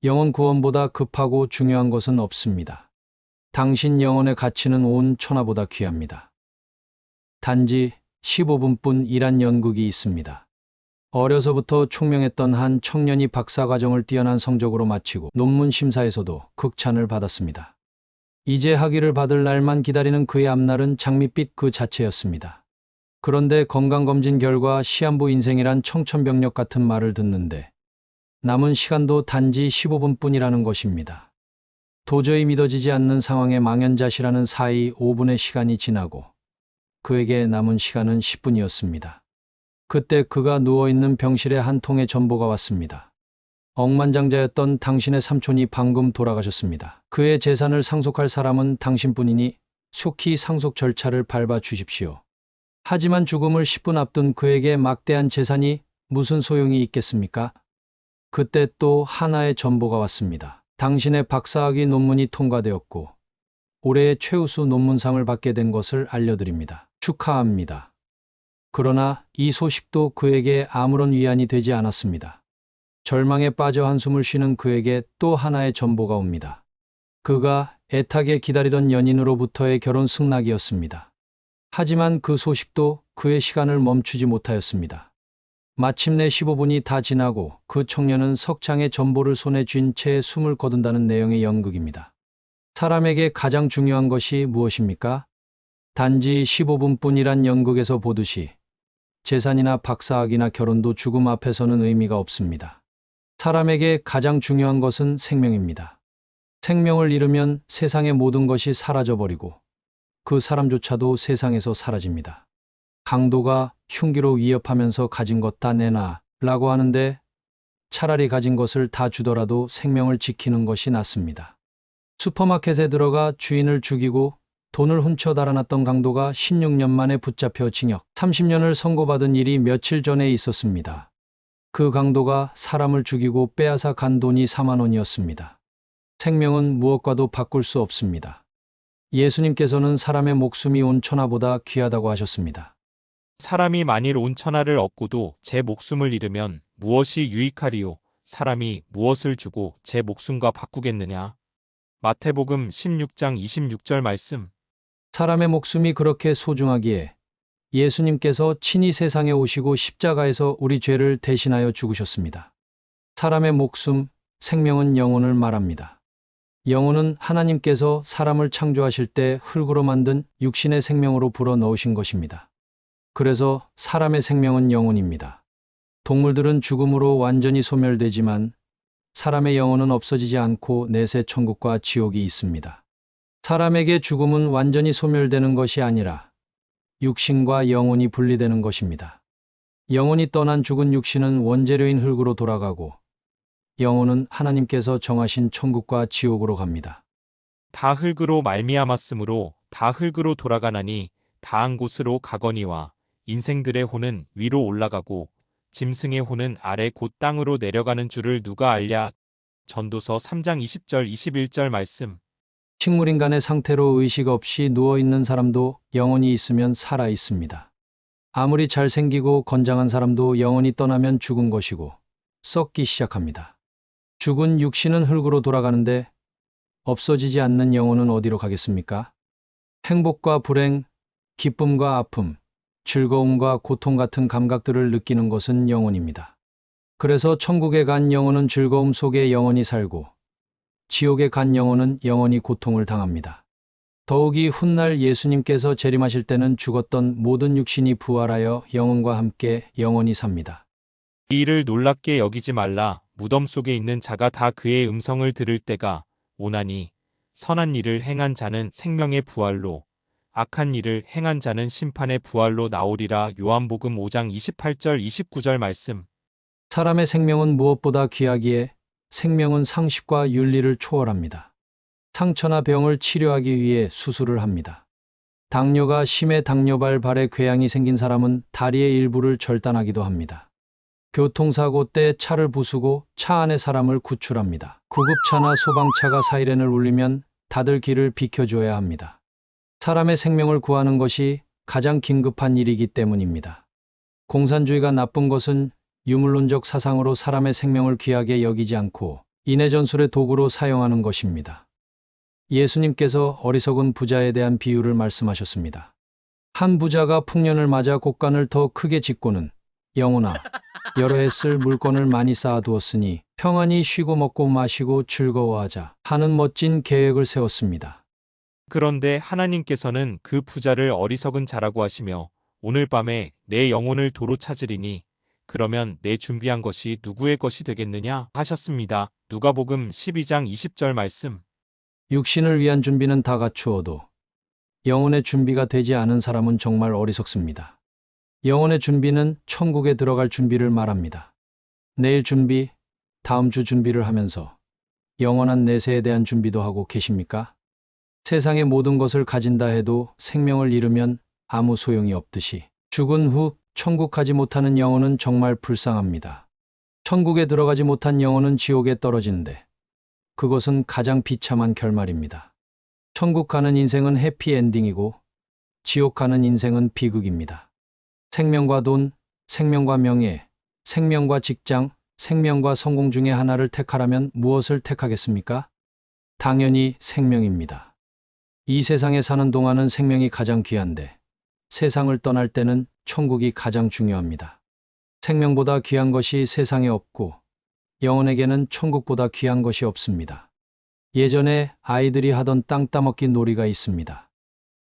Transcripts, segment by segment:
영혼 구원보다 급하고 중요한 것은 없습니다. 당신 영혼의 가치는 온 천하보다 귀합니다. 단지 15분뿐이란 연극이 있습니다. 어려서부터 총명했던 한 청년이 박사과정을 뛰어난 성적으로 마치고 논문 심사에서도 극찬을 받았습니다. 이제 학위를 받을 날만 기다리는 그의 앞날은 장밋빛 그 자체였습니다. 그런데 건강검진 결과 시한부 인생이란 청천벽력 같은 말을 듣는데 남은 시간도 단지 15분뿐이라는 것입니다. 도저히 믿어지지 않는 상황에 망연자실하는 사이 5분의 시간이 지나고 그에게 남은 시간은 10분이었습니다. 그때 그가 누워있는 병실에 한 통의 전보가 왔습니다. 억만장자였던 당신의 삼촌이 방금 돌아가셨습니다. 그의 재산을 상속할 사람은 당신뿐이니 속히 상속 절차를 밟아 주십시오. 하지만 죽음을 10분 앞둔 그에게 막대한 재산이 무슨 소용이 있겠습니까? 그때 또 하나의 전보가 왔습니다. 당신의 박사학위 논문이 통과되었고 올해의 최우수 논문상을 받게 된 것을 알려드립니다. 축하합니다. 그러나 이 소식도 그에게 아무런 위안이 되지 않았습니다. 절망에 빠져 한숨을 쉬는 그에게 또 하나의 전보가 옵니다. 그가 애타게 기다리던 연인으로부터의 결혼 승낙이었습니다. 하지만 그 소식도 그의 시간을 멈추지 못하였습니다. 마침내 15분이 다 지나고 그 청년은 석장의 전보를 손에 쥔 채 숨을 거둔다는 내용의 연극입니다. 사람에게 가장 중요한 것이 무엇입니까? 단지 15분뿐이란 연극에서 보듯이 재산이나 박사학위나 결혼도 죽음 앞에서는 의미가 없습니다. 사람에게 가장 중요한 것은 생명입니다. 생명을 잃으면 세상의 모든 것이 사라져버리고 그 사람조차도 세상에서 사라집니다. 강도가 흉기로 위협하면서 가진 것 다 내놔 라고 하는데 차라리 가진 것을 다 주더라도 생명을 지키는 것이 낫습니다. 슈퍼마켓에 들어가 주인을 죽이고 돈을 훔쳐 달아났던 강도가 16년 만에 붙잡혀 징역 30년을 선고받은 일이 며칠 전에 있었습니다. 그 강도가 사람을 죽이고 빼앗아 간 돈이 4만 원이었습니다. 생명은 무엇과도 바꿀 수 없습니다. 예수님께서는 사람의 목숨이 온 천하보다 귀하다고 하셨습니다. 사람이 만일 온 천하를 얻고도 제 목숨을 잃으면 무엇이 유익하리요? 사람이 무엇을 주고 제 목숨과 바꾸겠느냐? 마태복음 16장 26절 말씀. 사람의 목숨이 그렇게 소중하기에 예수님께서 친히 세상에 오시고 십자가에서 우리 죄를 대신하여 죽으셨습니다. 사람의 목숨, 생명은 영혼을 말합니다. 영혼은 하나님께서 사람을 창조하실 때 흙으로 만든 육신의 생명으로 불어넣으신 것입니다. 그래서 사람의 생명은 영혼입니다. 동물들은 죽음으로 완전히 소멸되지만 사람의 영혼은 없어지지 않고 내세 천국과 지옥이 있습니다. 사람에게 죽음은 완전히 소멸되는 것이 아니라 육신과 영혼이 분리되는 것입니다. 영혼이 떠난 죽은 육신은 원재료인 흙으로 돌아가고 영혼은 하나님께서 정하신 천국과 지옥으로 갑니다. 다 흙으로 말미암았으므로 다 흙으로 돌아가나니 다한 곳으로 가거니와 인생들의 혼은 위로 올라가고 짐승의 혼은 아래 곧 땅으로 내려가는 줄을 누가 알랴? 전도서 3장 20절 21절 말씀. 식물인간의 상태로 의식 없이 누워있는 사람도 영혼이 있으면 살아 있습니다. 아무리 잘생기고 건장한 사람도 영혼이 떠나면 죽은 것이고 썩기 시작합니다. 죽은 육신은 흙으로 돌아가는데 없어지지 않는 영혼은 어디로 가겠습니까? 행복과 불행, 기쁨과 아픔, 즐거움과 고통 같은 감각들을 느끼는 것은 영혼입니다. 그래서 천국에 간 영혼은 즐거움 속에 영원히 살고 지옥에 간 영혼은 영원히 고통을 당합니다. 더욱이 훗날 예수님께서 재림하실 때는 죽었던 모든 육신이 부활하여 영혼과 함께 영원히 삽니다. 이 일을 놀랍게 여기지 말라. 무덤 속에 있는 자가 다 그의 음성을 들을 때가 오나니 선한 일을 행한 자는 생명의 부활로 악한 일을 행한 자는 심판의 부활로 나오리라. 요한복음 5장 28절 29절 말씀. 사람의 생명은 무엇보다 귀하기에 생명은 상식과 윤리를 초월합니다. 상처나 병을 치료하기 위해 수술을 합니다. 당뇨가 심해 당뇨발 발에 궤양이 생긴 사람은 다리의 일부를 절단하기도 합니다. 교통사고 때 차를 부수고 차 안에 사람을 구출합니다. 구급차나 소방차가 사이렌을 울리면 다들 길을 비켜줘야 합니다. 사람의 생명을 구하는 것이 가장 긴급한 일이기 때문입니다. 공산주의가 나쁜 것은 유물론적 사상으로 사람의 생명을 귀하게 여기지 않고 인해 전술의 도구로 사용하는 것입니다. 예수님께서 어리석은 부자에 대한 비유를 말씀하셨습니다. 한 부자가 풍년을 맞아 곡간을 더 크게 짓고는 영혼아, 여러 해 쓸 물건을 많이 쌓아두었으니 평안히 쉬고 먹고 마시고 즐거워하자 하는 멋진 계획을 세웠습니다. 그런데 하나님께서는 그 부자를 어리석은 자라고 하시며 오늘 밤에 내 영혼을 도로 찾으리니 그러면 내 준비한 것이 누구의 것이 되겠느냐 하셨습니다. 누가복음 12장 20절 말씀. 육신을 위한 준비는 다 갖추어도 영혼의 준비가 되지 않은 사람은 정말 어리석습니다. 영혼의 준비는 천국에 들어갈 준비를 말합니다. 내일 준비, 다음 주 준비를 하면서 영원한 내세에 대한 준비도 하고 계십니까? 세상의 모든 것을 가진다 해도 생명을 잃으면 아무 소용이 없듯이 죽은 후 천국 가지 못하는 영혼은 정말 불쌍합니다. 천국에 들어가지 못한 영혼은 지옥에 떨어지는데 그것은 가장 비참한 결말입니다. 천국 가는 인생은 해피엔딩이고 지옥 가는 인생은 비극입니다. 생명과 돈, 생명과 명예, 생명과 직장, 생명과 성공 중에 하나를 택하라면 무엇을 택하겠습니까? 당연히 생명입니다. 이 세상에 사는 동안은 생명이 가장 귀한데 세상을 떠날 때는 천국이 가장 중요합니다. 생명보다 귀한 것이 세상에 없고 영혼에게는 천국보다 귀한 것이 없습니다. 예전에 아이들이 하던 땅 따먹기 놀이가 있습니다.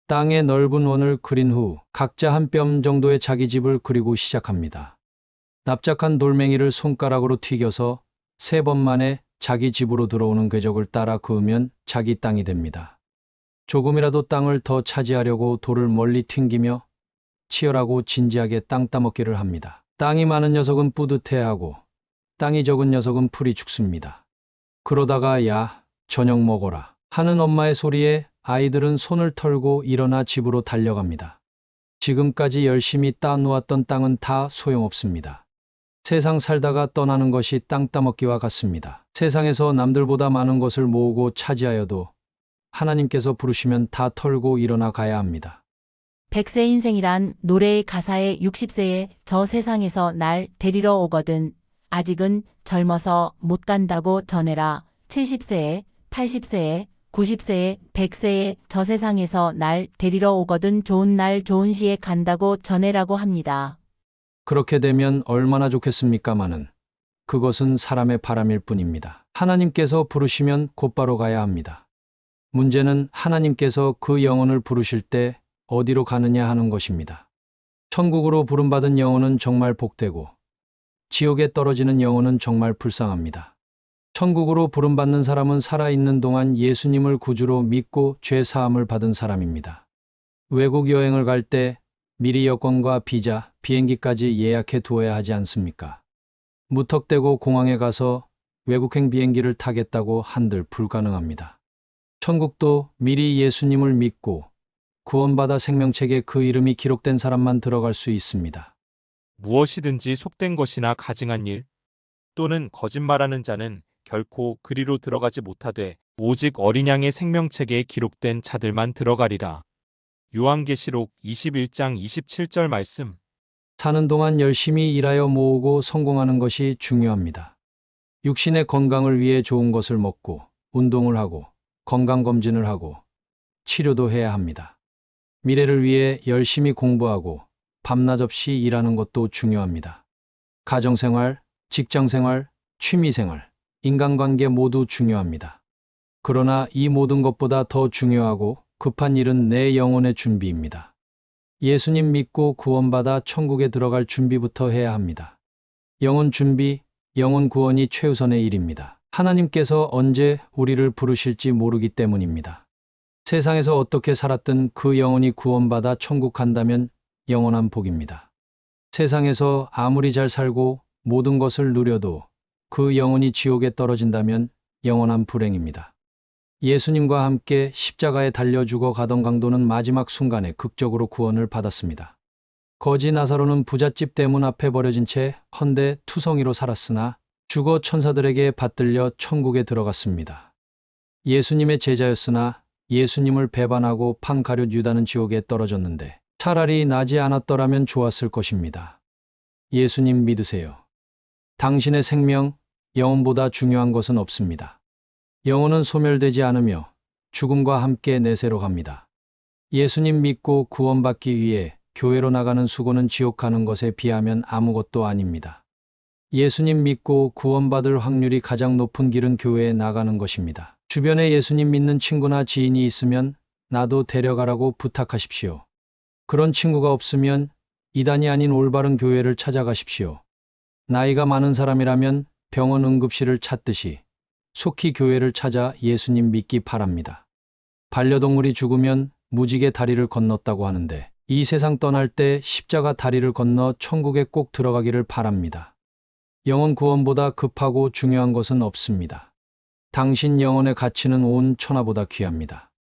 땅의 넓은 원을 그린 후 각자 한 뼘 정도의 자기 집을 그리고 시작합니다. 납작한 돌멩이를 손가락으로 튀겨서 3번 만에 자기 집으로 들어오는 궤적을 따라 그으면 자기 땅이 됩니다. 조금이라도 땅을 더 차지하려고 돌을 멀리 튕기며 치열하고 진지하게 땅 따먹기를 합니다. 땅이 많은 녀석은 뿌듯해하고 땅이 적은 녀석은 풀이 죽습니다. 그러다가 야, 저녁 먹어라 하는 엄마의 소리에 아이들은 손을 털고 일어나 집으로 달려갑니다. 지금까지 열심히 따놓았던 땅은 다 소용없습니다. 세상 살다가 떠나는 것이 땅 따먹기와 같습니다. 세상에서 남들보다 많은 것을 모으고 차지하여도 하나님께서 부르시면 다 털고 일어나 가야 합니다. 100세 인생이란 노래의 가사에 60세에 저 세상에서 날 데리러 오거든 아직은 젊어서 못 간다고 전해라. 70세에 80세에 90세에 100세에 저 세상에서 날 데리러 오거든 좋은 날 좋은 시에 간다고 전해라고 합니다. 그렇게 되면 얼마나 좋겠습니까마는 그것은 사람의 바람일 뿐입니다. 하나님께서 부르시면 곧바로 가야 합니다. 문제는 하나님께서 그 영혼을 부르실 때 어디로 가느냐 하는 것입니다. 천국으로 부름받은 영혼은 정말 복되고 지옥에 떨어지는 영혼은 정말 불쌍합니다. 천국으로 부름받는 사람은 살아있는 동안 예수님을 구주로 믿고 죄 사함을 받은 사람입니다. 외국 여행을 갈 때 미리 여권과 비자, 비행기까지 예약해 두어야 하지 않습니까? 무턱대고 공항에 가서 외국행 비행기를 타겠다고 한들 불가능합니다. 천국도 미리 예수님을 믿고 구원받아 생명책에 그 이름이 기록된 사람만 들어갈 수 있습니다. 무엇이든지 속된 것이나 가증한 일 또는 거짓말하는 자는 결코 그리로 들어가지 못하되 오직 어린 양의 생명책에 기록된 자들만 들어가리라. 요한계시록 21장 27절 말씀. 사는 동안 열심히 일하여 모으고 성공하는 것이 중요합니다. 육신의 건강을 위해 좋은 것을 먹고 운동을 하고 건강검진을 하고 치료도 해야 합니다. 미래를 위해 열심히 공부하고 밤낮 없이 일하는 것도 중요합니다. 가정생활, 직장생활, 취미생활, 인간관계 모두 중요합니다. 그러나 이 모든 것보다 더 중요하고 급한 일은 내 영혼의 준비입니다. 예수님 믿고 구원받아 천국에 들어갈 준비부터 해야 합니다. 영혼 준비, 영혼 구원이 최우선의 일입니다. 하나님께서 언제 우리를 부르실지 모르기 때문입니다. 세상에서 어떻게 살았든 그 영혼이 구원받아 천국 간다면 영원한 복입니다. 세상에서 아무리 잘 살고 모든 것을 누려도 그 영혼이 지옥에 떨어진다면 영원한 불행입니다. 예수님과 함께 십자가에 달려 죽어 가던 강도는 마지막 순간에 극적으로 구원을 받았습니다. 거지 나사로는 부잣집 대문 앞에 버려진 채 헌데 투성이로 살았으나 죽어 천사들에게 받들려 천국에 들어갔습니다. 예수님의 제자였으나 예수님을 배반하고 판가룟 유다는 지옥에 떨어졌는데 차라리 나지 않았더라면 좋았을 것입니다. 예수님 믿으세요. 당신의 생명, 영혼보다 중요한 것은 없습니다. 영혼은 소멸되지 않으며 죽음과 함께 내세로 갑니다. 예수님 믿고 구원받기 위해 교회로 나가는 수고는 지옥 가는 것에 비하면 아무것도 아닙니다. 예수님 믿고 구원받을 확률이 가장 높은 길은 교회에 나가는 것입니다. 주변에 예수님 믿는 친구나 지인이 있으면 나도 데려가라고 부탁하십시오. 그런 친구가 없으면 이단이 아닌 올바른 교회를 찾아가십시오. 나이가 많은 사람이라면 병원 응급실을 찾듯이 속히 교회를 찾아 예수님 믿기 바랍니다. 반려동물이 죽으면 무지개 다리를 건넜다고 하는데 이 세상 떠날 때 십자가 다리를 건너 천국에 꼭 들어가기를 바랍니다. 영혼 구원보다 급하고 중요한 것은 없습니다. 당신 영혼의 가치는 온 천하보다 귀합니다.